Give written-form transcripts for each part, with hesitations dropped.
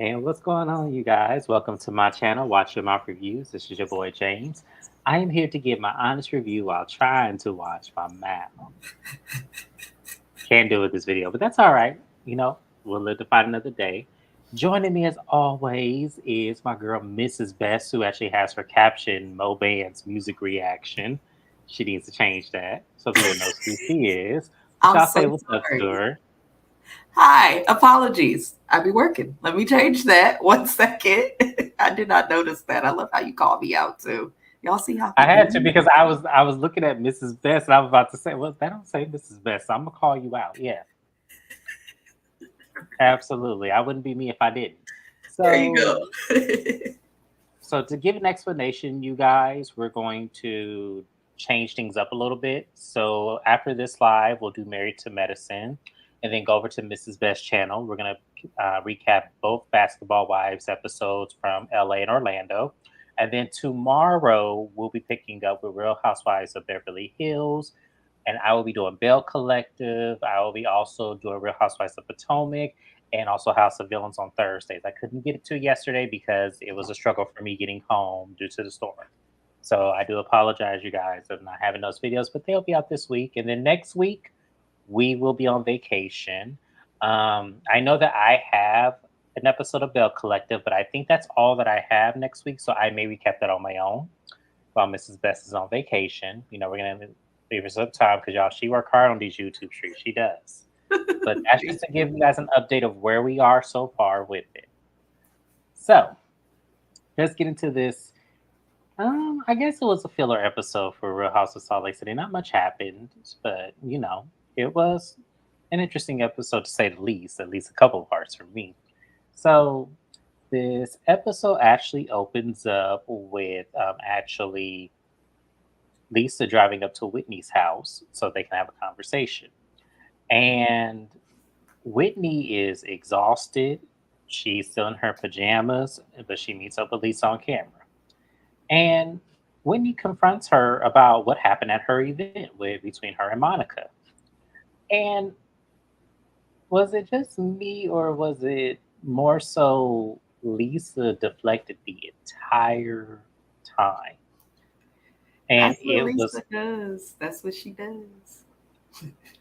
And what's going on, you guys? Welcome to my channel, Watch Your Mouth Reviews. This is your boy James. I am here to give my honest review while trying to watch my mouth. Can't do it this video, but that's all right. We'll live to fight another day. Joining me as always is my girl Mrs. Best, who actually has her caption Mo Band's music reaction. She needs to change that so people know who she is. But I'm y'all say so what's up to sorry. her. Hi, apologies. I be working. Let me change that. 1 second. I did not notice that. I love how you call me out too. Y'all see how I he had to do? because I was looking at Mrs. Best and I was about to say, well, they don't say Mrs. Best, so I'm gonna call you out. Yeah, absolutely. I wouldn't be me if I didn't. There you go. So so to give an explanation, you guys, we're going to change things up a little bit. So after this live, we'll do Married to Medicine and then go over to Mrs. Best channel. We're gonna recap both Basketball Wives episodes from LA and Orlando. And then tomorrow we'll be picking up with Real Housewives of Beverly Hills. And I will be doing Bell Collective. I will be also doing Real Housewives of Potomac and also House of Villains on Thursdays. I couldn't get it to yesterday because it was a struggle for me getting home due to the storm. So I do apologize, you guys, of not having those videos, but they'll be out this week. And then next week, we will be on vacation. I know that I have an episode of Bell Collective, but I think that's all that I have next week. So I may recap that on my own while Mrs. Best is on vacation. We're going to leave her some time because y'all, she work hard on these YouTube streets. She does. But that's just to give you guys an update of where we are so far with it. So let's get into this. I guess it was a filler episode for Real House of Salt Lake City. Not much happened, but it was an interesting episode to say the least. At least a couple of parts for me. So this episode actually opens up with actually Lisa driving up to Whitney's house so they can have a conversation. And Whitney is exhausted. She's still in her pajamas, but she meets up with Lisa on camera. And Whitney confronts her about what happened at her event between her and Monica. And was it just me, or was it more so Lisa deflected the entire time? And That's what it was Lisa does. That's what she does.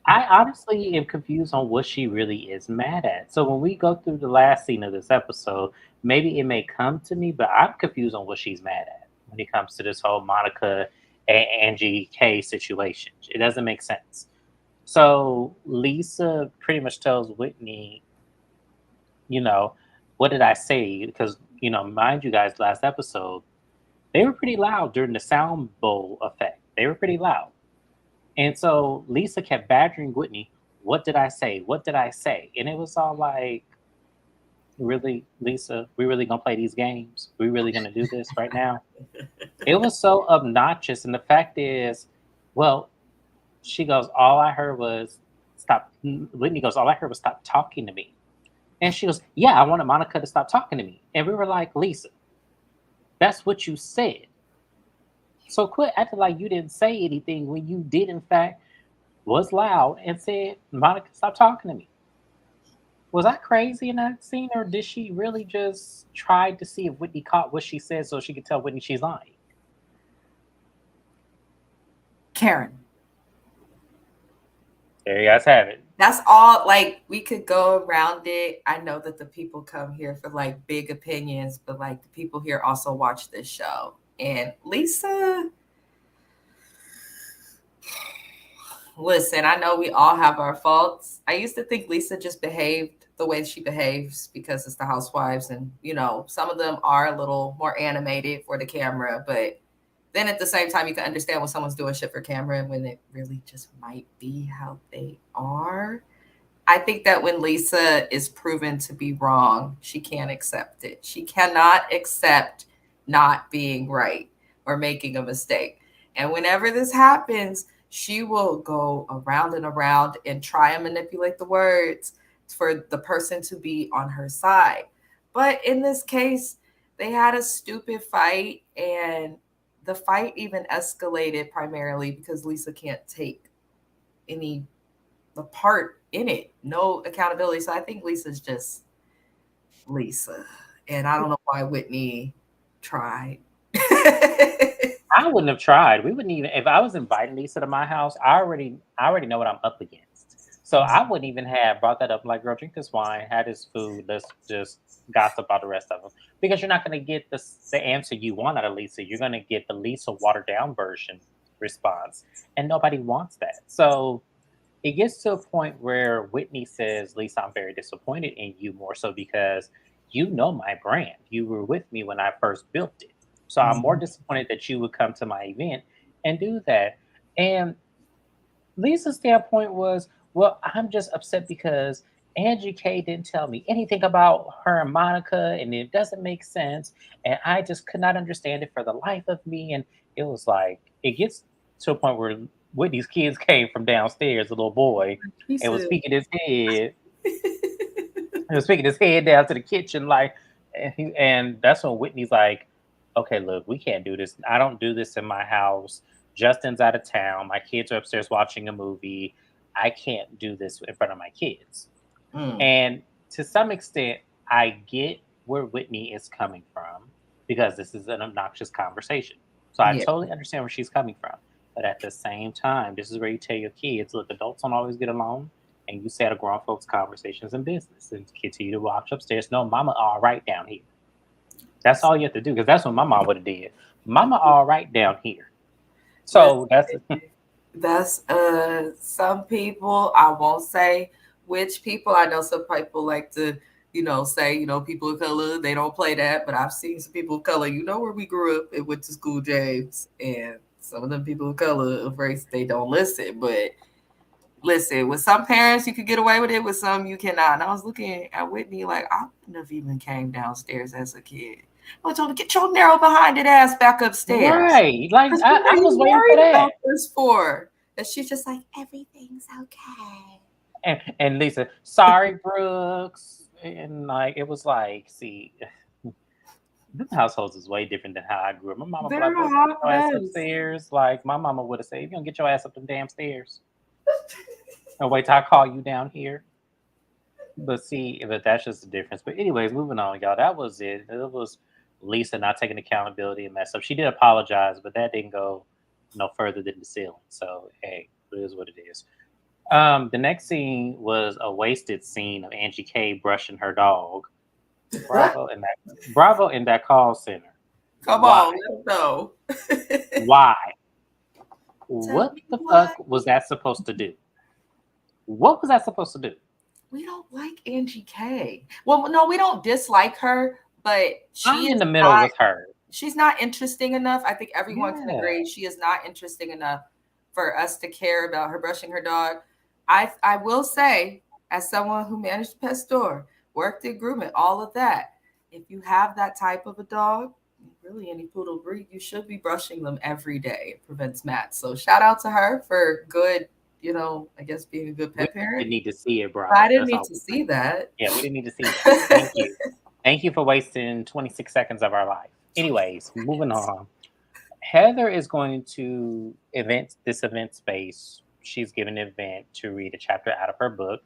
I honestly am confused on what she really is mad at. So when we go through the last scene of this episode, maybe it may come to me, but I'm confused on what she's mad at when it comes to this whole Monica and Angie K situation. It doesn't make sense. So Lisa pretty much tells Whitney, you know, what did I say? Because, mind you guys, last episode, they were pretty loud during the sound bowl effect. They were pretty loud. And so Lisa kept badgering Whitney, what did I say? What did I say? And it was all like, really, Lisa, we really gonna play these games? We really gonna do this right now? It was so obnoxious. And the fact is, well, she goes, all I heard was stop. Whitney goes, all I heard was stop talking to me. And she goes, yeah, I wanted Monica to stop talking to me. And we were like, Lisa, that's what you said. So quit acting like you didn't say anything when you did, in fact, was loud and said, Monica, stop talking to me. Was I crazy in that scene, or did she really just try to see if Whitney caught what she said so she could tell Whitney she's lying? Karen. There you guys have it. That's all. Like, we could go around it. I know that the people come here for like big opinions, but like the people here also watch this show. And Lisa, listen, I know we all have our faults. I used to think Lisa just behaved the way she behaves because it's the Housewives, and some of them are a little more animated for the camera, but then at the same time you can understand when someone's doing shit for camera and when it really just might be how they are. I think that when Lisa is proven to be wrong, she can't accept it. She cannot accept not being right or making a mistake. And whenever this happens, she will go around and around and try and manipulate the words for the person to be on her side. But in this case, they had a stupid fight, and the fight even escalated primarily because Lisa can't take any the part in it, no accountability. So I think Lisa's just Lisa. And I don't know why Whitney tried. I wouldn't have tried. We wouldn't even if I was inviting Lisa to my house. I already know what I'm up against. So I wouldn't even have brought that up. Like, girl, drink this wine, have this food. Let's just gossip about the rest of them because you're not going to get the answer you want out of Lisa. You're going to get the Lisa watered down version response, and nobody wants that. So it gets to a point where Whitney says, Lisa, I'm very disappointed in you more so because you know my brand. You were with me when I first built it. So I'm more disappointed that you would come to my event and do that. And Lisa's standpoint was, well, I'm just upset because Angie K didn't tell me anything about her and Monica, and it doesn't make sense. And I just could not understand it for the life of me. And it was like, it gets to a point where Whitney's kids came from downstairs, a little boy, He and was said, speaking his head. He was speaking his head down to the kitchen, like, and that's when Whitney's like, okay, look, we can't do this. I don't do this in my house. Justin's out of town. My kids are upstairs watching a movie. I can't do this in front of my kids. mm, And to some extent, I get where Whitney is coming from because this is an obnoxious conversation. So I yeah. totally understand where she's coming from. But at the same time, this is where you tell your kids, look, adults don't always get along. And you settle grown folks' conversations in business and continue to watch upstairs. No, mama all right down here. That's all you have to do because that's what my mom would have did. Mama all right down here. Listen, So that's that's some people, I won't say which people. I know some people like to, say, people of color, they don't play that, but I've seen some people of color, where we grew up and went to school, James, and some of them people of color of race, they don't listen. But listen, with some parents you could get away with it, with some you cannot. And I was looking at Whitney like, I wouldn't have even came downstairs as a kid. I told her, get your narrow behind ass back upstairs. right. Like Because what are I was you waiting for worried that. about this for? And she's just like, everything's okay. And Lisa, sorry, Brooks. And like it was like, see, them households is way different than how I grew up. My mama be They're like, a Brooks, hot get your ass mess. upstairs. Like my mama would have said, you gonna get your ass up them damn stairs. And wait till I call you down here. But see, but that's just the difference. But anyways, moving on, y'all. That was it. It was Lisa not taking accountability and mess up. She did apologize, but that didn't go no further than the ceiling. So hey, it is what it is. The next scene was a wasted scene of Angie K brushing her dog. Bravo in that call center. Come Why? on, let them know. Why? Tell What me the why. fuck was that supposed to do? What was that supposed to do? We don't like Angie K. Well, no, we don't dislike her, but I'm in the middle with her. she's not interesting enough. I think everyone can Yeah. agree she is not interesting enough for us to care about her brushing her dog. I will say, as someone who managed a pet store, worked in grooming, all of that, if you have that type of a dog, really any poodle breed, you should be brushing them every day. It prevents mats. So shout out to her for good, I guess being a good We pet parent. didn't need to see it, But I Bravo. didn't That's need all to we're see saying. that. Yeah, we didn't need to see that. Thank you. Thank you for wasting 26 seconds of our life. Anyways, moving on. Heather is going to event space. She's given an event to read a chapter out of her book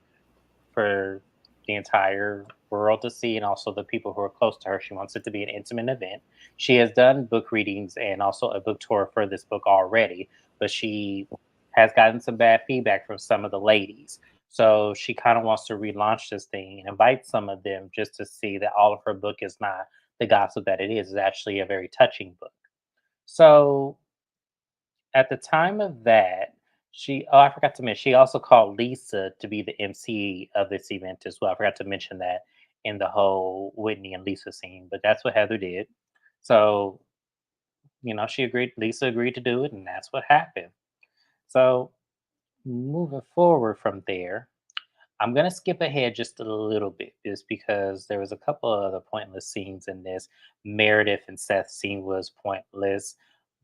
for the entire world to see and also the people who are close to her. She wants it to be an intimate event. She has done book readings and also a book tour for this book already, but she has gotten some bad feedback from some of the ladies. So she kind of wants to relaunch this thing and invite some of them just to see that all of her book is not the gossip that it is. It's actually a very touching book. So at the time of that, I forgot to mention, she also called Lisa to be the MC of this event as well. I forgot to mention that in the whole Whitney and Lisa scene, but that's what Heather did. So, she agreed, Lisa agreed to do it, and that's what happened. So, moving forward from there, I'm gonna skip ahead just a little bit, just because there was a couple of other pointless scenes in this. Meredith and Seth's scene was pointless.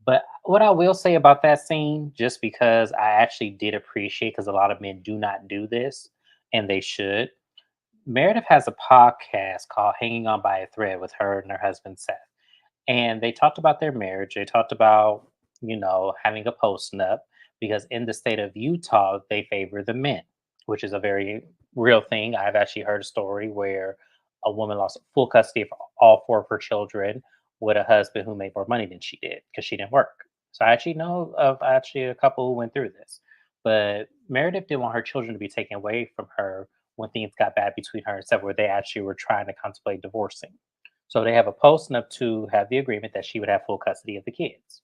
But what I will say about that scene, just because I actually did appreciate, because a lot of men do not do this, and they should. Meredith has a podcast called Hanging On by a Thread with her and her husband Seth. And they talked about their marriage. They talked about, having a post nup, because in the state of Utah, they favor the men, which is a very real thing. I've actually heard a story where a woman lost full custody of all four of her children with a husband who made more money than she did because she didn't work. So I actually know of actually a couple who went through this. But Meredith didn't want her children to be taken away from her when things got bad between her and Seth, where they actually were trying to contemplate divorcing. So they have a post up to have the agreement that she would have full custody of the kids.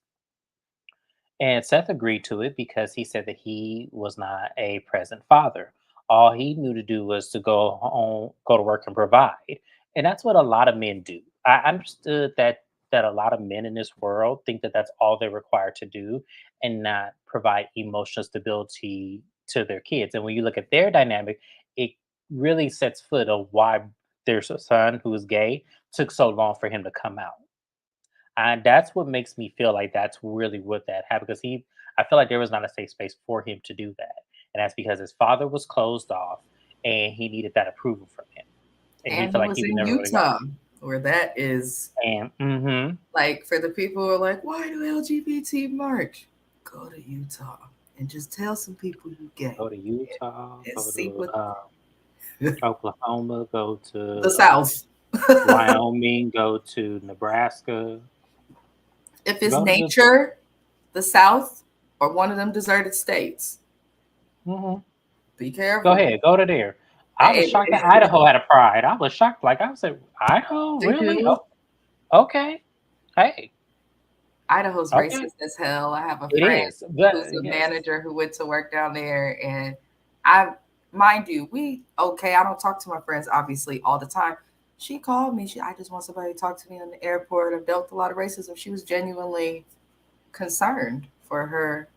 And Seth agreed to it because he said that he was not a present father. All he knew to do was to go home, go to work and provide. And that's what a lot of men do. I understood that a lot of men in this world think that that's all they're required to do and not provide emotional stability to their kids. And when you look at their dynamic, it really sets foot of why there's a son who is gay took so long for him to come out. And that's what makes me feel like that's really what that happened because I feel like there was not a safe space for him to do that. And that's because his father was closed off and he needed that approval from him. And he And felt he like was he would in never really got Utah, where that is it. And like for the people who are like, why do LGBT march? Go to Utah and just tell some people you gay go to Utah, and go see to what Oklahoma, go the to South. Wyoming, go to Nebraska, If it's go to the. nature, the South, or one of them deserted states, Mhm. be Go careful. ahead, go to there. I was Hey, shocked that Idaho had a pride. I was shocked. Like I was like, Idaho, they really? do. Oh, okay. Hey, Idaho's okay. racist as hell. I have a It friend is, but who's a yes, manager who went to work down there, and I, mind you, we okay. I don't talk to my friends obviously all the time. She called me. I just want somebody to talk to me in the airport. I've dealt with a lot of racism. She was genuinely concerned for her,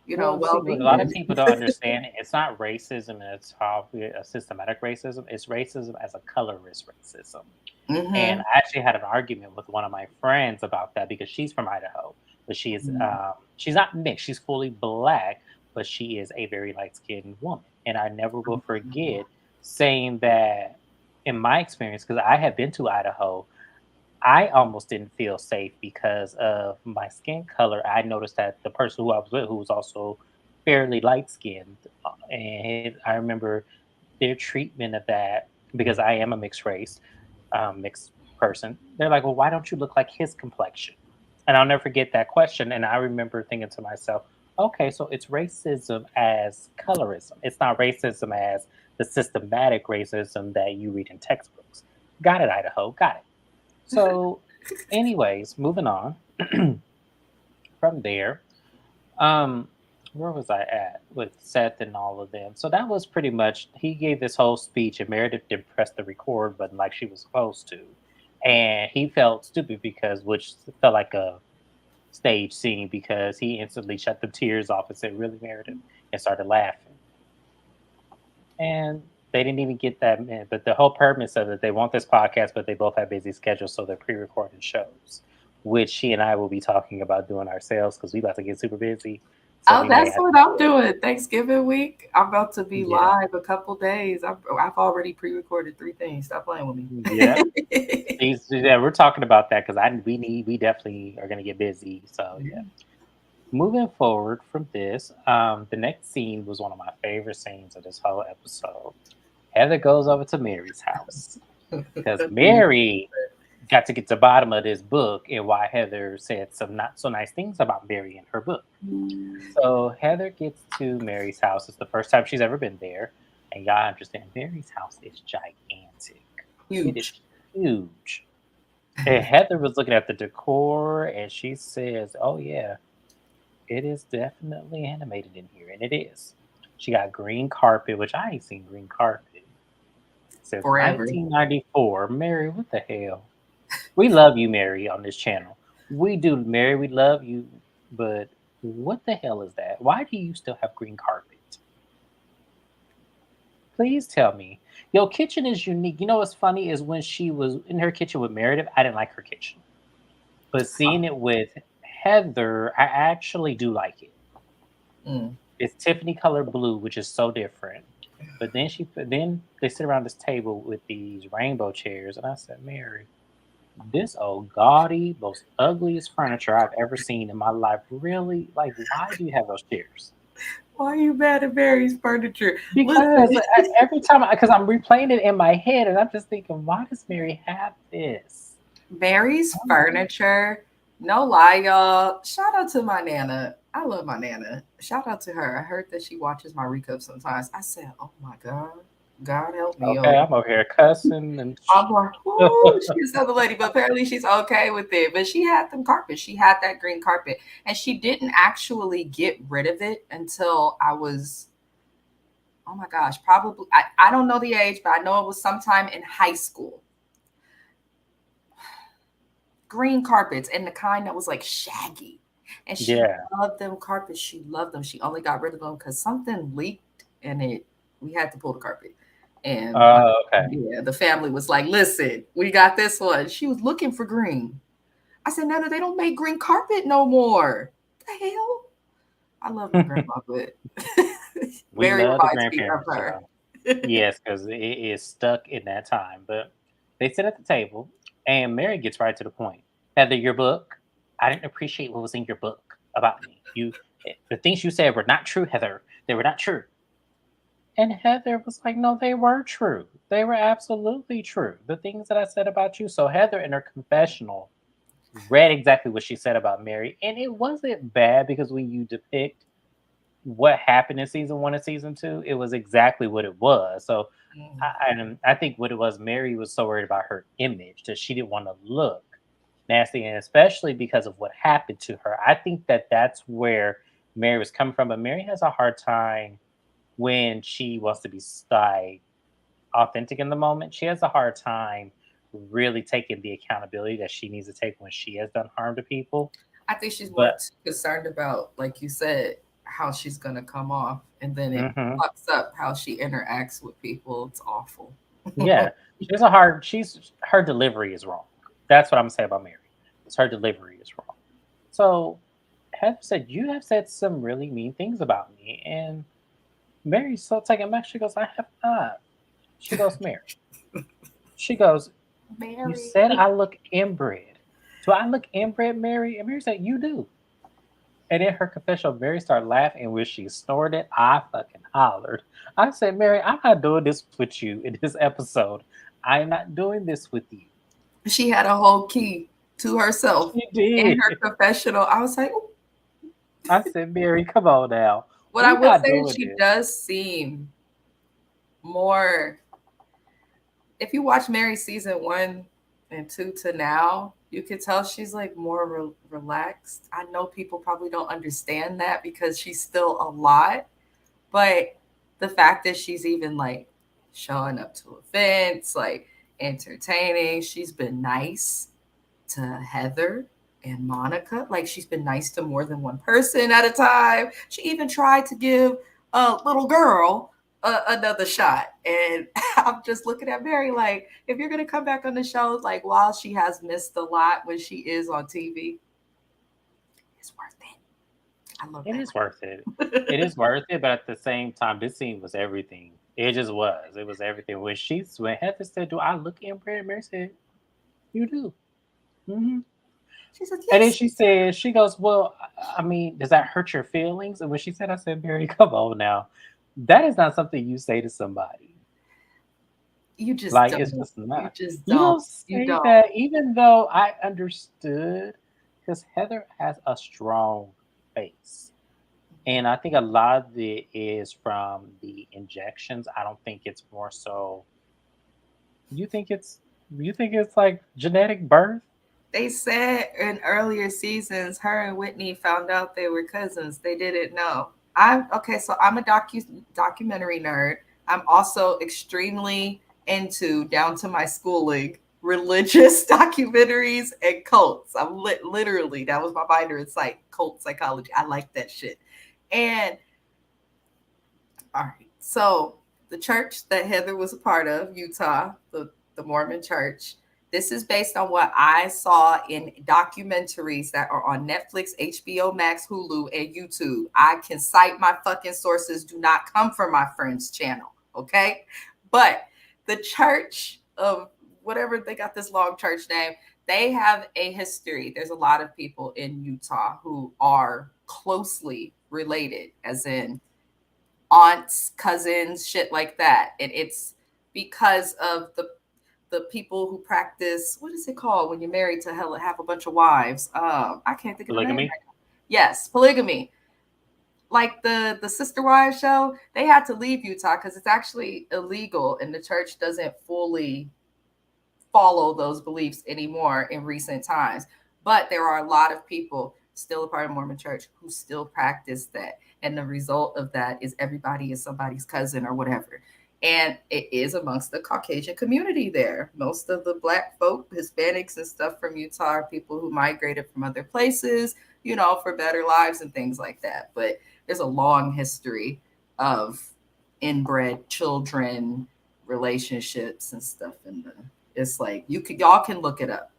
well, see, well what a lot of being. people don't understand, it's not racism and it's probably a systematic racism. It's racism as a colorist racism. And Mm-hmm. I actually had an argument with one of my friends about that because she's from Idaho, but she's not mixed. She's fully black, but she is a very light skinned woman. And I never will forget saying that in my experience, because I have been to Idaho, I almost didn't feel safe because of my skin color. I noticed that the person who I was with, who was also fairly light skinned, and I remember their treatment of that because I am a mixed race, mixed person. They're like, "Well, why don't you look like his complexion?" And I'll never forget that question. And I remember thinking to myself, "Okay, so it's racism as colorism. It's not racism as the systematic racism that you read in textbooks." Got it, Idaho. Got it. So, anyways, moving on from there. Um, where was I at with Seth and all of them? So that was pretty much he gave this whole speech, and Meredith didn't press the record button like she was supposed to, and he felt stupid because which felt like a stage scene because he instantly shut the tears off and said, "Really, Meredith?" and started laughing. And they didn't even get that in. But the whole premise of it, they want this podcast, but they both have busy schedules, so they're pre-recording shows, which she and I will be talking about doing ourselves because we about to get super busy. So Oh, we may that's have what to do I'm it. doing. Thanksgiving week. I'm about to be Yeah. live a couple days. I've already pre-recorded 3 things. Stop playing with Yep. me. Yeah, we're talking about that because we definitely are gonna get busy. So yeah. Yeah. Moving forward from this, the next scene was one of my favorite scenes of this whole episode. Heather goes over to Mary's house because Mary got to get to the bottom of this book and why Heather said some not so nice things about Mary in her book. So Heather gets to Mary's house. It's the first time she's ever been there. And y'all understand Mary's house is gigantic. It is Huge. huge. And Heather was looking at the decor and she says, "Oh yeah, it is definitely animated in here." And it is. She got green carpet, which I ain't seen green carpet since Forever. 1994. Mary, what the hell? We love you, Mary, on this channel. We do, Mary. We love you, but what the hell is that? Why do you still have green carpet? Please tell me. Your kitchen is unique. You know what's funny is when she was in her kitchen with Meredith, I didn't like her kitchen, but seeing it with Heather, I actually do like it. Mm. It's Tiffany color blue, which is so different. But then they sit around this table with these rainbow chairs, and I said, Mary, this old gaudy, most ugliest furniture I've ever seen in my life. Really? Like, why do you have those chairs? Why are you mad at Mary's furniture? Because Listen, every time, because I'm replaying it in my head, and I'm just thinking, why does Mary have this? Mary's furniture. No lie, y'all. Shout out to my nana. I love my nana. Shout out to her. I heard that she watches my recap sometimes. I said, "Oh my God, God help me, Okay, yo." I'm over here cussing and. I'm like, "Ooh, she's another lady," but apparently she's okay with it. But she had them carpets. She had that green carpet, and she didn't actually get rid of it until I was, oh my gosh, probably I don't know the age, but I know it was sometime in high school. Green carpets and the kind that was like shaggy. And she Yeah. loved them carpets. She loved them. She only got rid of them because something leaked and it we had to pull the carpet. And Okay. yeah, the family was like, listen, we got this one. She was looking for green. I said, Nana, they don't make green carpet no more. The hell? I love my grandma, but We Mary love the reminds me of grandparents, her. y'all. Yes, because it is stuck in that time. But they sit at the table, and Mary gets right to the point. Heather, your book. I didn't appreciate what was in your book about me. The things you said were not true, Heather. They were not true. And Heather was like, no, they were true. They were absolutely true. The things that I said about you. So Heather, in her confessional, read exactly what she said about Mary, and it wasn't bad because when you depict what happened in season one and season two, it was exactly what it was. So I think what it was, Mary was so worried about her image that she didn't want to look nasty, and especially because of what happened to her. I think that that's where Mary was coming from. But Mary has a hard time when she wants to be like authentic in the moment. She has a hard time really taking the accountability that she needs to take when she has done harm to people. I think she's more But concerned about, like you said, how she's gonna come off, and then it mhm, fucks up how she interacts with people. It's awful. yeah, she has a hard. She's her delivery is wrong. That's what I'm saying about Mary. Is her delivery is wrong. So Heather said, "You have said some really mean things about me," and Mary's so taken back. She goes, "I have not." She goes, "Mary." She goes, "You Mary. said I look inbred. Do I look inbred, Mary?" And Mary said, "You do." And in her confessional, Mary started laughing, and when she snorted, I fucking hollered. I said, Mary, I'm not doing this with you in this episode. I am not doing this with you. She had a whole key to herself She in her did. confessional. I was like, "Ooh." I said, Mary, come on now. What I We're will not say is doing she this. does seem more. If you watch Mary season 1 and 2 to now, you could tell she's like more relaxed. I know people probably don't understand that because she's still a lot, but the fact that she's even like showing up to events, like entertaining, she's been nice to Heather and Monica. Like she's been nice to more than one person at a time. She even tried to give a little girl another shot. And I'm just looking at Mary like, if you're gonna come back on the show, like while she has missed a lot when she is on TV, it's worth it. I love It that is worth it. It lady. is worth it, but at the same time, this scene was everything. It just was. It was everything. When Heather said, "Do I look inbred?" Mary said, "You do." Hmm. She said, And then yes. she said, she goes, "Well, I mean, does that hurt your feelings?" And when she said, I said, "Mary, come on now. That is not something you say to somebody. You just Like, it's don't. just You not. just You don't. don't You say don't. that, even though I understood, because Heather has a strong face. And I think a lot of it is from the injections. I don't think it's more so. You think it's, you think it's like genetic birth? They said in earlier seasons, her and Whitney found out they were cousins. They didn't know. I'm okay. So I'm a documentary nerd. I'm also extremely into down to my schooling religious documentaries and cults. I'm literally that was my minor in cult psychology. I like that shit. And all right, so the church that Heather was a part of, Utah, the Mormon church, this is based on what I saw in documentaries that are on Netflix, HBO Max, Hulu, and YouTube. I can cite my fucking sources, do not come from my friend's channel, okay? But the church of whatever they got this long church name, they have a history. There's a lot of people in Utah who are closely related, as in aunts, cousins, shit like that. And it's because of the people who practice, what is it called when you're married to hell have a bunch of wives? I can't think of the name right Polygamy. now. Yes, polygamy. Like the Sister Wives show, they had to leave Utah because it's actually illegal, and the church doesn't fully follow those beliefs anymore in recent times. But there are a lot of people still a part of Mormon church who still practice that. And the result of that is everybody is somebody's cousin or whatever. And it is amongst the Caucasian community there. Most of the Black folk, Hispanics, and stuff from Utah are people who migrated from other places, for better lives and things like that. But there's a long history of inbred children relationships and stuff in the it's like y'all can look it up.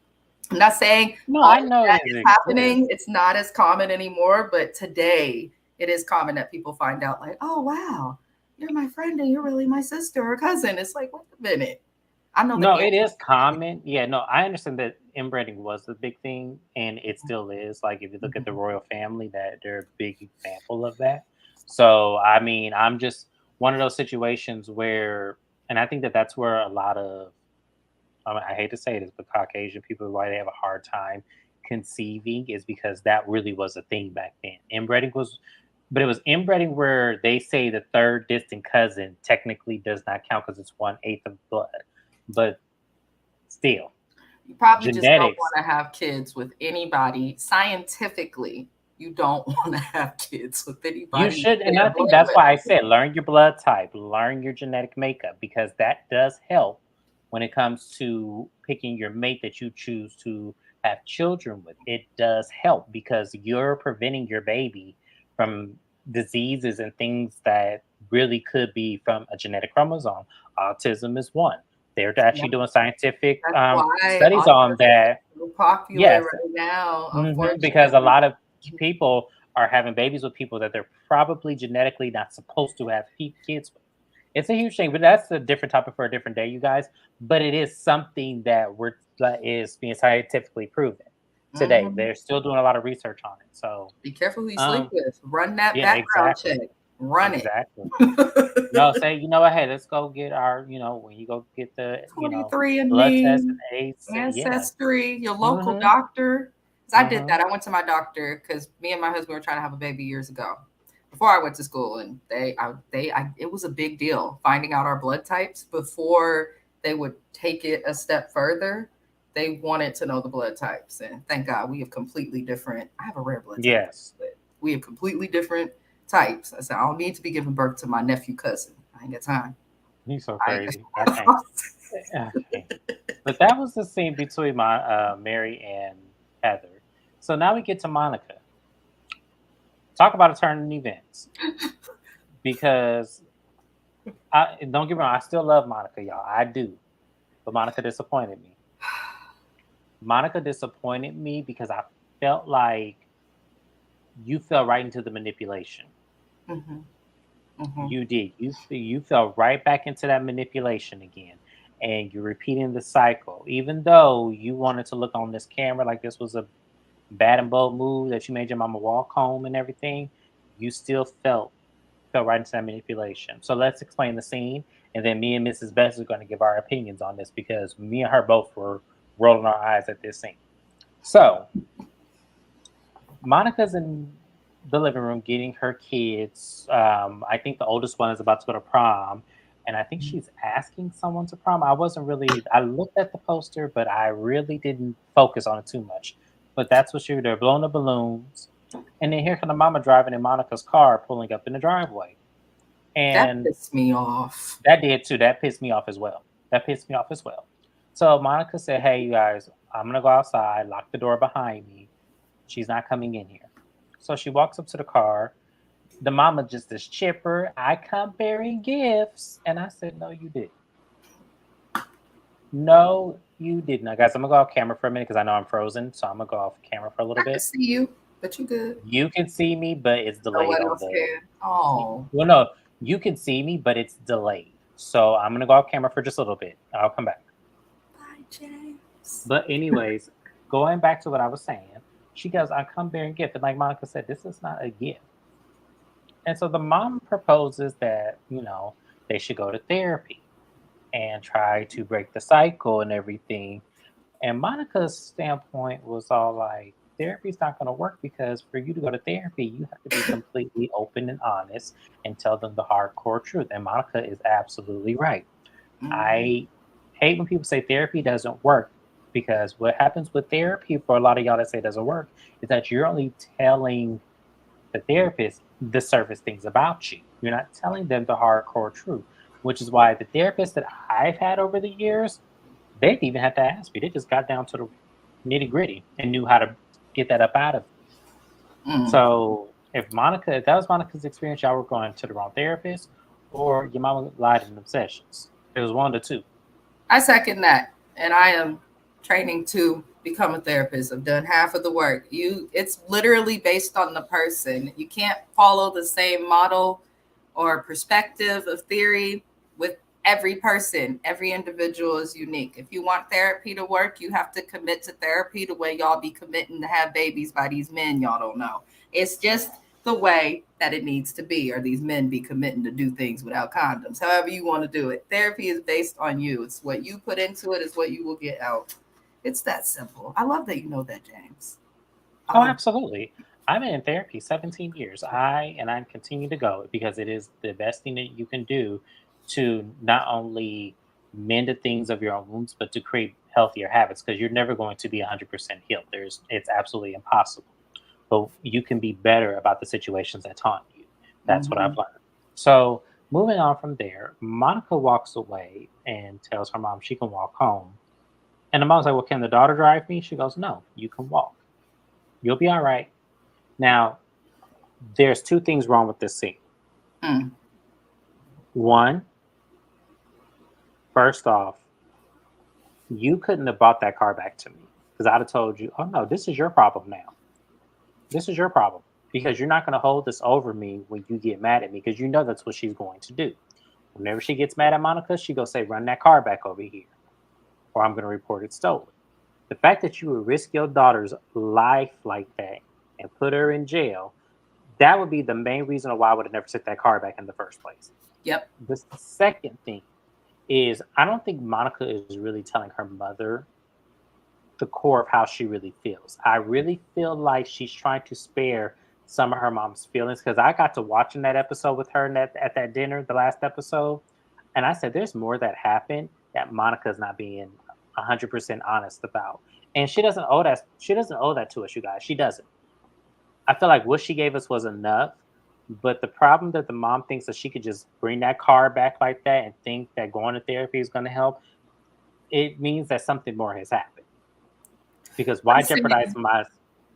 I'm not saying No, all I of know that it is exists. happening. It's not as common anymore, but today it is common that people find out like, oh wow, you're my friend and you're really my sister or cousin. It's like, wait a minute. I know the No, it answer. is common. Yeah, no, I understand that inbreeding was a big thing, and it still is. Like, if you look at the Mhm. royal family, that they're a big example of that. So, I mean, I'm just one of those situations where, and I think that that's where a lot of, I hate to say this, but Caucasian people, why they have a hard time conceiving is because that really was a thing back then. Inbreeding was, but it was inbreeding where they say the third distant cousin technically does not count because it's 1/8 of blood. But still, You probably just don't genetics. want to have kids with anybody scientifically. You don't want to have kids with You anybody should, you and I share think blood that's with. why I said learn your blood type, learn your genetic makeup, because that does help when it comes to picking your mate that you choose to have children with. It does help because you're preventing your baby from diseases and things that really could be from a genetic chromosome. Autism is one. They're actually Yep. doing scientific That's why studies on autism is that. so popular Yes, right now, because a unfortunately. lot of people are having babies with people that they're probably genetically not supposed to have kids with. It's a huge thing, but that's a different topic for a different day, you guys. But it is something that is being scientifically proven today. Mhm. They're still doing a lot of research on it. So, Be careful who you sleep um, with. Run that yeah, background exactly, check. Run it. exactly. No, say you know what? Hey, let's go get our. When you go get the 23 and blood test Me, and AIDS. Yeah. Ancestry, your local Mm-hmm. doctor. 'Cause I did Mm-hmm. that. I went to my doctor because me and my husband were trying to have a baby years ago before I went to school, and it was a big deal finding out our blood types before they would take it a step further. They wanted to know the blood types, and thank God we have completely different. I have a rare blood type, Yes. but we have completely different types. I said I don't need to be giving birth to my nephew cousin. I ain't got time. He's so I crazy. I can't. Okay. But that was the scene between my Mary and Heather. So now we get to Monica. Talk about a turn in events. Because I don't get me wrong, I still love Monica, y'all. I do. But Monica disappointed me. Monica disappointed me because I felt like you fell right into the manipulation. Mhm, mhm. You did. You fell right back into that manipulation again, and you're repeating the cycle. Even though you wanted to look on this camera like this was a bad and bold move that you made your mama walk home and everything, you still fell right into that manipulation. So let's explain the scene, and then me and Mrs. Best are going to give our opinions on this because me and her both were rolling our eyes at this scene. So Monica's in the living room getting her kids. I think the oldest one is about to go to prom, and I think she's asking someone to prom. I wasn't really. I looked at the poster, but I really didn't focus on it too much. But that's what they're blowing the balloons, and then here come the mama driving in Monica's car, pulling up in the driveway, That and pissed me off. that did too. That pissed me off as well. That pissed me off as well. So Monica said, "Hey, you guys, I'm gonna go outside, lock the door behind me. She's not coming in here." So she walks up to the car. The mama just is chipper. I come bearing gifts. And I said, no, you didn't. No, you didn't. Now, guys, I'm going to go off camera for a minute because I know I'm frozen. So I'm going to go off camera for a little I can bit. see you, but you good. You can see me, but it's No delayed one on else the. can. Oh, Well, no, you can see me, but it's delayed. So I'm going to go off camera for just a little bit. I'll come back. bye, James. But, anyways, going back to what I was saying. She goes, I come bearing gift. And like Monica said, this is not a gift. And so the mom proposes that, they should go to therapy and try to break the cycle and everything. And Monica's standpoint was all like, therapy's not going to work because for you to go to therapy, you have to be completely open and honest and tell them the hardcore truth. And Monica is absolutely right. Mhm. I hate when people say therapy doesn't work because what happens with therapy for a lot of y'all that say it doesn't work is that you're only telling the therapist the surface things about you. You're not telling them the hardcore truth, which is why the therapists that I've had over the years, they didn't even have to ask me. They just got down to the nitty gritty and knew how to get that up out of me. Mm. So if that was Monica's experience, y'all were going to the wrong therapist, or your mama lied in them sessions. It was one of the two. I second that, and I am training to become a therapist. I've done half of the work. It's literally based on the person. You can't follow the same model or perspective of theory with every person. Every individual is unique. If you want therapy to work, you have to commit to therapy the way y'all be committing to have babies by these men y'all don't know. It's just the way that it needs to be, or these men be committing to do things without condoms. However you want to do it. Therapy is based on you. It's what you put into it is what you will get out. It's that simple. I love that you know that, James. I Oh, love absolutely. I've been in therapy 17 years. I continue to go because it is the best thing that you can do to not only mend the things of your own wounds, but to create healthier habits because you're never going to be 100% healed. It's absolutely impossible. But you can be better about the situations that taunt you. That's what I've mm-hmm. learned. So moving on from there, Monica walks away and tells her mom she can walk home. And the mom's like, well, can the daughter drive me? She goes, no, you can walk. You'll be all right. Now, there's two things wrong with this scene. Mm. One, first off, you couldn't have brought that car back to me because I'd have told you, oh no, this is your problem now. This is your problem because you're not going to hold this over me when you get mad at me because you know that's what she's going to do. Whenever she gets mad at Monica, she go say, run that car back over here or I'm going to report it stolen. The fact that you would risk your daughter's life like that and put her in jail, that would be the main reason why I would have never took that car back in the first place. Yep. The second thing is I don't think Monica is really telling her mother the core of how she really feels. I really feel like she's trying to spare some of her mom's feelings because I got to watching that episode with her at that dinner, the last episode, and I said, "There's more that happened that Monica's not being 100% honest about." And she doesn't owe that. She doesn't owe that to us, you guys. She doesn't. I feel like what she gave us was enough. But the problem that the mom thinks that she could just bring that car back like that and think that going to therapy is going to help, it means that something more has happened. Because why jeopardize Listen, my.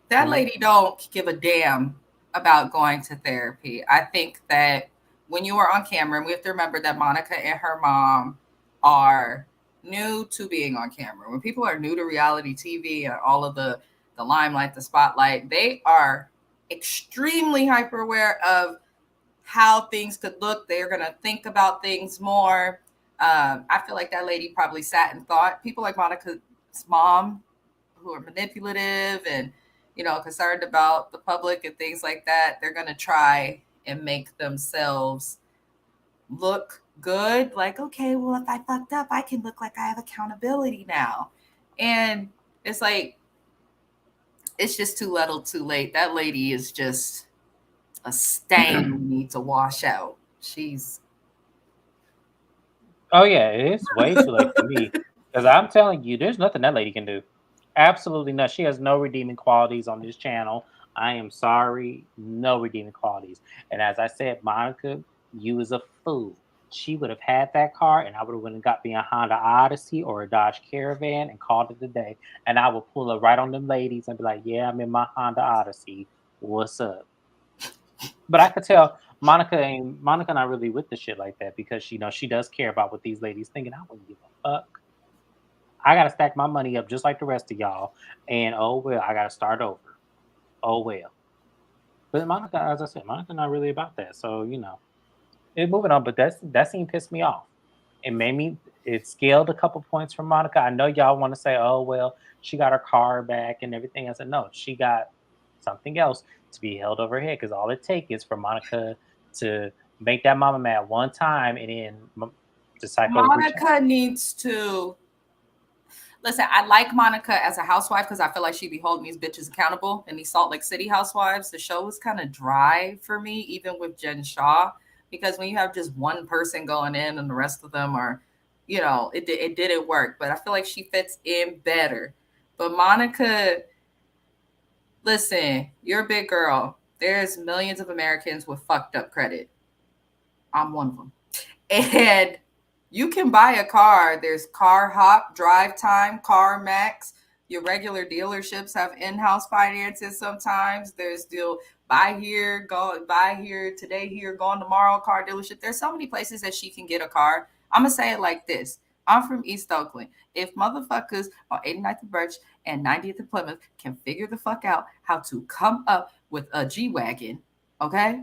that Mhm. lady don't give a damn about going to therapy. I think that when you are on camera, and we have to remember that Monica and her mom are new to being on camera. When people are new to reality TV and all of the limelight, the spotlight, they are extremely hyper aware of how things could look. They're going to think about things more. I feel like that lady probably sat and thought. People like Monica's mom, who are manipulative and concerned about the public and things like that, they're going to try and make themselves look good. Like, okay, well, if I fucked up, I can look like I have accountability now. And it's like, it's just too little too late. That lady is just a stain we need to wash out. She's Oh, yeah, it's way too late for me. Because I'm telling you, there's nothing that lady can do. Absolutely not. She has no redeeming qualities on this channel. I am sorry, no redeeming qualities. And as I said, Monica, you was a fool. She would have had that car, and I would have went and got me a Honda Odyssey or a Dodge Caravan and called it a day. And I would pull up right on them ladies and be like, "Yeah, I'm in my Honda Odyssey. What's up?" But I could tell Monica not really with the shit like that because she does care about what these ladies think, and I wouldn't give a fuck. I gotta stack my money up just like the rest of y'all, and oh well, I gotta start over. Oh well. But Monica, as I said, Monica not really about that. So moving on. But that scene pissed me off, It made me it scaled a couple points for Monica. I know y'all want to say, "Oh well, she got her car back and everything." I said, "No, she got something else to be held over her head because all it takes is for Monica to make that mama mad one time, and then the cycle returns." Monica needs to listen. I like Monica as a housewife because I feel like she be holding these bitches accountable. And these Salt Lake City housewives, the show was kind of dry for me, even with Jen Shaw, because when you have just one person going in and the rest of them are, it didn't work. But I feel like she fits in better. But Monica, listen, you're a big girl. There's millions of Americans with fucked up credit. I'm one of them. And you can buy a car. There's Car Hop, Drive Time, Car Max. Your regular dealerships have in-house finances sometimes. There's still buy here, go buy here today, here, gone tomorrow, car dealership. There's so many places that she can get a car. I'm gonna say it like this. I'm from East Oakland. If motherfuckers on 89th and Birch and 90th and Plymouth can figure the fuck out how to come up with a G-Wagon, okay?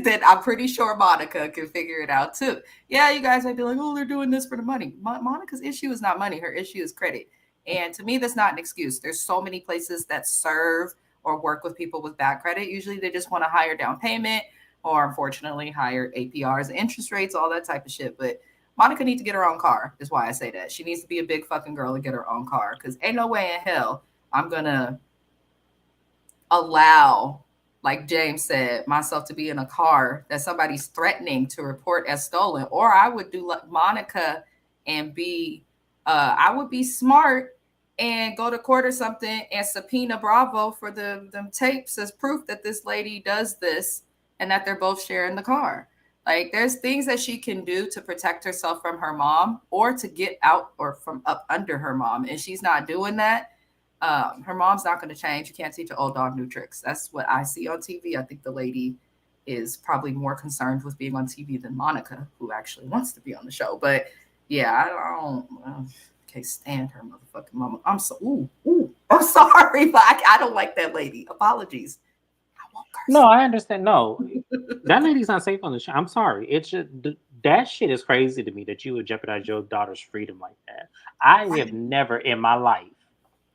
Then I'm pretty sure Monica can figure it out too. Yeah, you guys might be like, oh, they're doing this for the money. Monica's issue is not money. Her issue is credit. And to me, that's not an excuse. There's so many places that serve or work with people with bad credit. Usually they just want a higher down payment or unfortunately higher APRs, interest rates, all that type of shit. But Monica needs to get her own car, is why I say that. She needs to be a big fucking girl and get her own car. Because ain't no way in hell I'm going to allow, like James said, myself to be in a car that somebody's threatening to report as stolen. Or I would do like Monica and I would be smart and go to court or something and subpoena Bravo for them tapes as proof that this lady does this and that they're both sharing the car. Like there's things that she can do to protect herself from her mom or to get out or from up under her mom. And she's not doing that. Her mom's not going to change. You can't teach an old dog new tricks. That's what I see on TV. I think the lady is probably more concerned with being on TV than Monica, who actually wants to be on the show. But yeah, I can't stand her motherfucking mama. I'm so I'm sorry, but I don't like that lady. Apologies. I won't No, curse. I understand. No, that lady's not safe on the show. I'm sorry. It's just that shit is crazy to me that you would jeopardize your daughter's freedom like that. I have Right. never in my life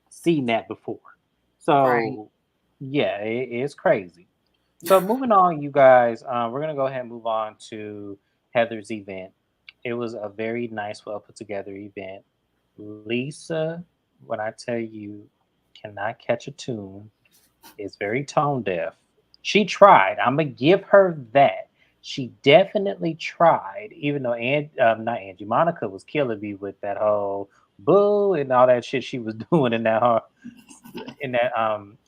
seen that before. Right. So yeah, it is crazy. So moving on, you guys, we're gonna go ahead and move on to Heather's event. It was a very nice, well put together event. Lisa, when I tell you, cannot catch a tune, is very tone deaf. She tried. I'm gonna give her that. She definitely tried, even though not Angie, Monica was killing me with that whole boo and all that shit she was doing in that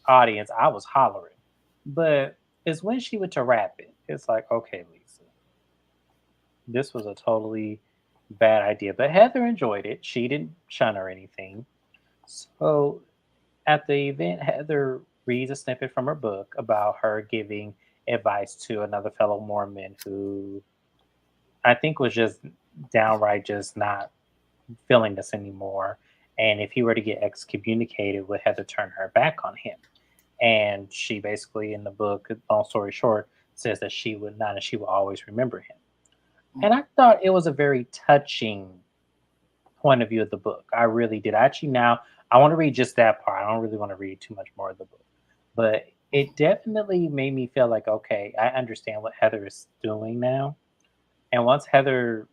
audience. I was hollering, but it's when she went to rap it. It's like, okay, Lisa, this was a totally bad idea. But Heather enjoyed it. She didn't shun or anything. So at the event, Heather reads a snippet from her book about her giving advice to another fellow Mormon who I think was just downright just not feeling this anymore. And if he were to get excommunicated, would Heather turn her back on him? And she basically, in the book, long story short, says that she would not and she will always remember him. And I thought it was a very touching point of view of the book. I really did. Actually, now I want to read just that part. I don't really want to read too much more of the book, but it definitely made me feel like, okay, I understand what Heather is doing now. And once Heather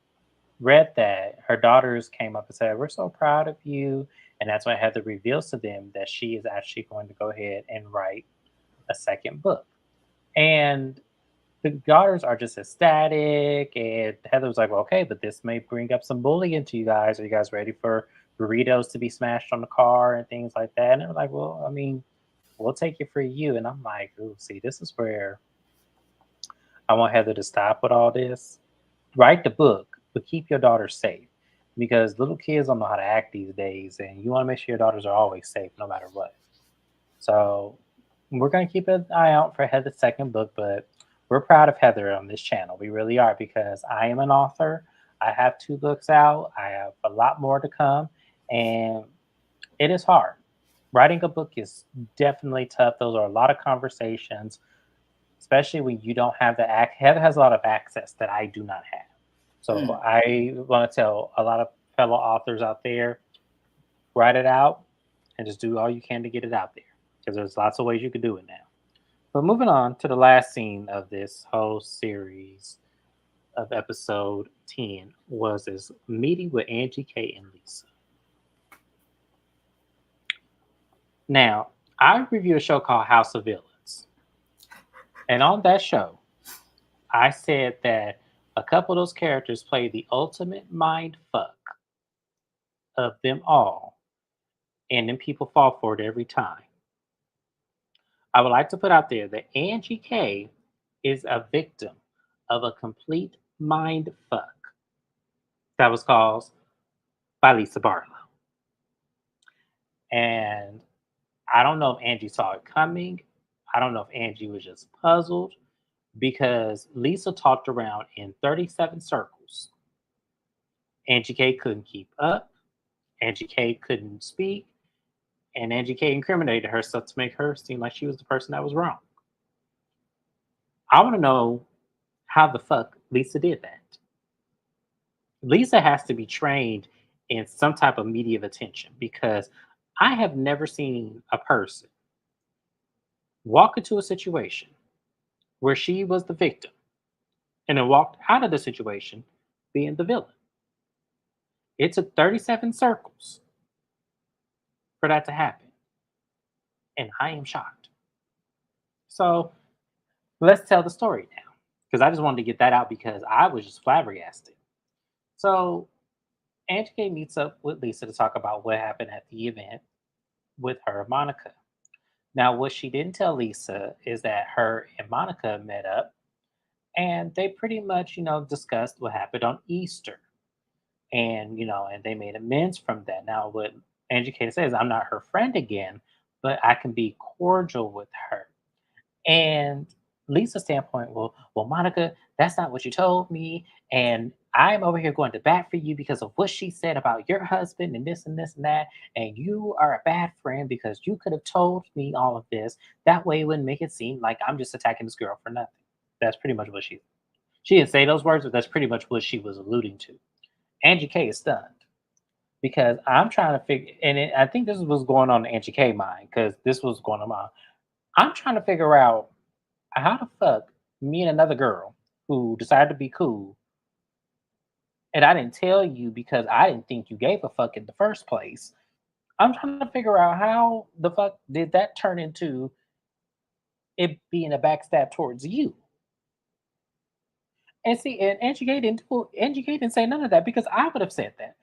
read that, her daughters came up and said, "We're so proud of you." And that's when Heather reveals to them that she is actually going to go ahead and write a second book. And the daughters are just ecstatic. And Heather was like, well, okay, but this may bring up some bullying to you guys. Are you guys ready for burritos to be smashed on the car and things like that? And they're like, well, I mean, we'll take it for you. And I'm like, ooh, see, this is where I want Heather to stop with all this. Write the book, but keep your daughters safe because little kids don't know how to act these days. And you want to make sure your daughters are always safe no matter what. So we're going to keep an eye out for Heather's second book, but we're proud of Heather on this channel. We really are because I am an author. I have two books out. I have a lot more to come, and it is hard. Writing a book is definitely tough. Those are a lot of conversations, especially when you don't have the act. Heather has a lot of access that I do not have. So I want to tell a lot of fellow authors out there, write it out and just do all you can to get it out there because there's lots of ways you could do it now. But moving on to the last scene of this whole series of episode 10 was this meeting with Angie K and Lisa. Now, I reviewed a show called House of Villains. And on that show, I said that a couple of those characters play the ultimate mind fuck of them all, and then people fall for it every time. I would like to put out there that Angie K is a victim of a complete mind fuck that was caused by Lisa Barlow. And I don't know if Angie saw it coming. I don't know if Angie was just puzzled because Lisa talked around in 37 circles. Angie K couldn't keep up. Angie K couldn't speak. And Angie K incriminated herself to make her seem like she was the person that was wrong. I want to know how the fuck Lisa did that. Lisa has to be trained in some type of media of attention because I have never seen a person walk into a situation where she was the victim and then walked out of the situation being the villain. It took 37 circles for that to happen. And I am shocked. So let's tell the story now. Because I just wanted to get that out because I was just flabbergasted. So Angie K meets up with Lisa to talk about what happened at the event with her and Monica. Now, what she didn't tell Lisa is that her and Monica met up and they pretty much, discussed what happened on Easter. And, and they made amends from that. Now, what Angie K says, I'm not her friend again, but I can be cordial with her. And Lisa's standpoint, well, Monica, that's not what you told me. And I'm over here going to bat for you because of what she said about your husband and this and this and that. And you are a bad friend because you could have told me all of this. That way it wouldn't make it seem like I'm just attacking this girl for nothing. That's pretty much what she didn't say those words, but that's pretty much what she was alluding to. Angie K is stunned because I'm trying to figure, and I think this is what's going on in Angie K mind because this was going on. I'm trying to figure out how the fuck me and another girl who decided to be cool, and I didn't tell you because I didn't think you gave a fuck in the first place. I'm trying to figure out how the fuck did that turn into it being a backstab towards you. And see, and Angie K didn't say none of that because I would have said that.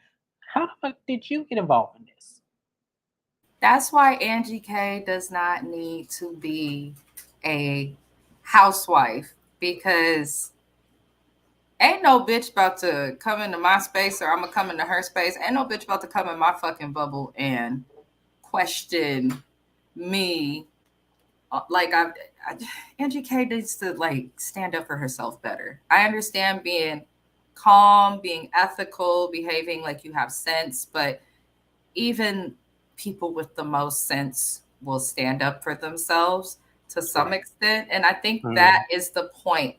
How the fuck did you get involved in this? That's why Angie K does not need to be a housewife because ain't no bitch about to come into my space or I'm gonna come into her space. Ain't no bitch about to come in my fucking bubble and question me. Angie K needs to stand up for herself better. I understand being calm, being ethical, behaving like you have sense, but even people with the most sense will stand up for themselves to some Right. extent. And I think that Mhm. is the point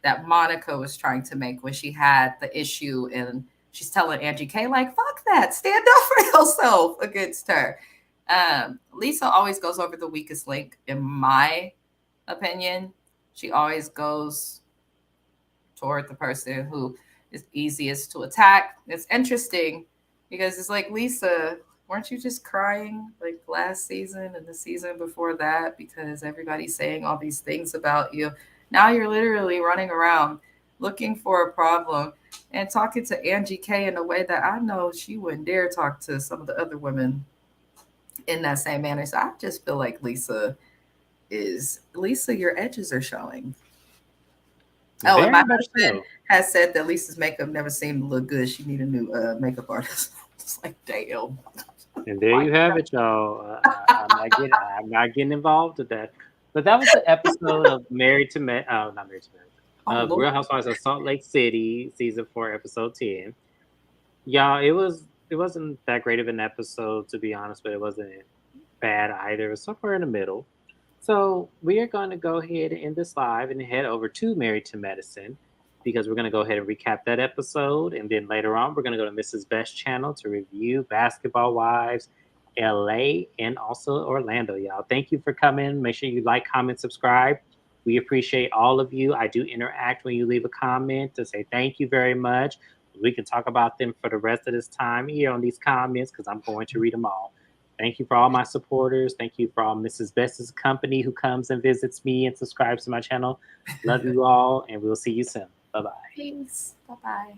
that Monica was trying to make when she had the issue and she's telling Angie K, fuck that, stand up for yourself against her. Lisa always goes over the weakest link, in my opinion. She always goes toward the person who is easiest to attack. It's interesting because it's like, Lisa, weren't you just crying last season and the season before that because everybody's saying all these things about you? Now you're literally running around looking for a problem and talking to Angie K in a way that I know she wouldn't dare talk to some of the other women in that same manner. So I just feel like Lisa, your edges are showing. Oh, and my Very much husband so. has said that Lisa's makeup never seemed to look good. She need a new makeup artist. It's like, damn. And there you have it, y'all. I'm not getting involved with that. But that was the episode of Married to Men. Oh, not Married to Men. Oh Lord. Real Housewives of Salt Lake City, season 4, episode 10. Y'all, it wasn't that great of an episode to be honest, but it wasn't bad either. It was somewhere in the middle. So we are going to go ahead and end this live and head over to Married to Medicine. because we're going to go ahead and recap that episode. And then later on, we're going to go to Mrs. Best channel to review Basketball Wives, LA, and also Orlando, y'all. Thank you for coming. Make sure you like, comment, subscribe. We appreciate all of you. I do interact when you leave a comment to say thank you very much. We can talk about them for the rest of this time here on these comments because I'm going to read them all. Thank you for all my supporters. Thank you for all Mrs. Best's company who comes and visits me and subscribes to my channel. Love you all, and we'll see you soon. Bye bye. Peace. Bye bye.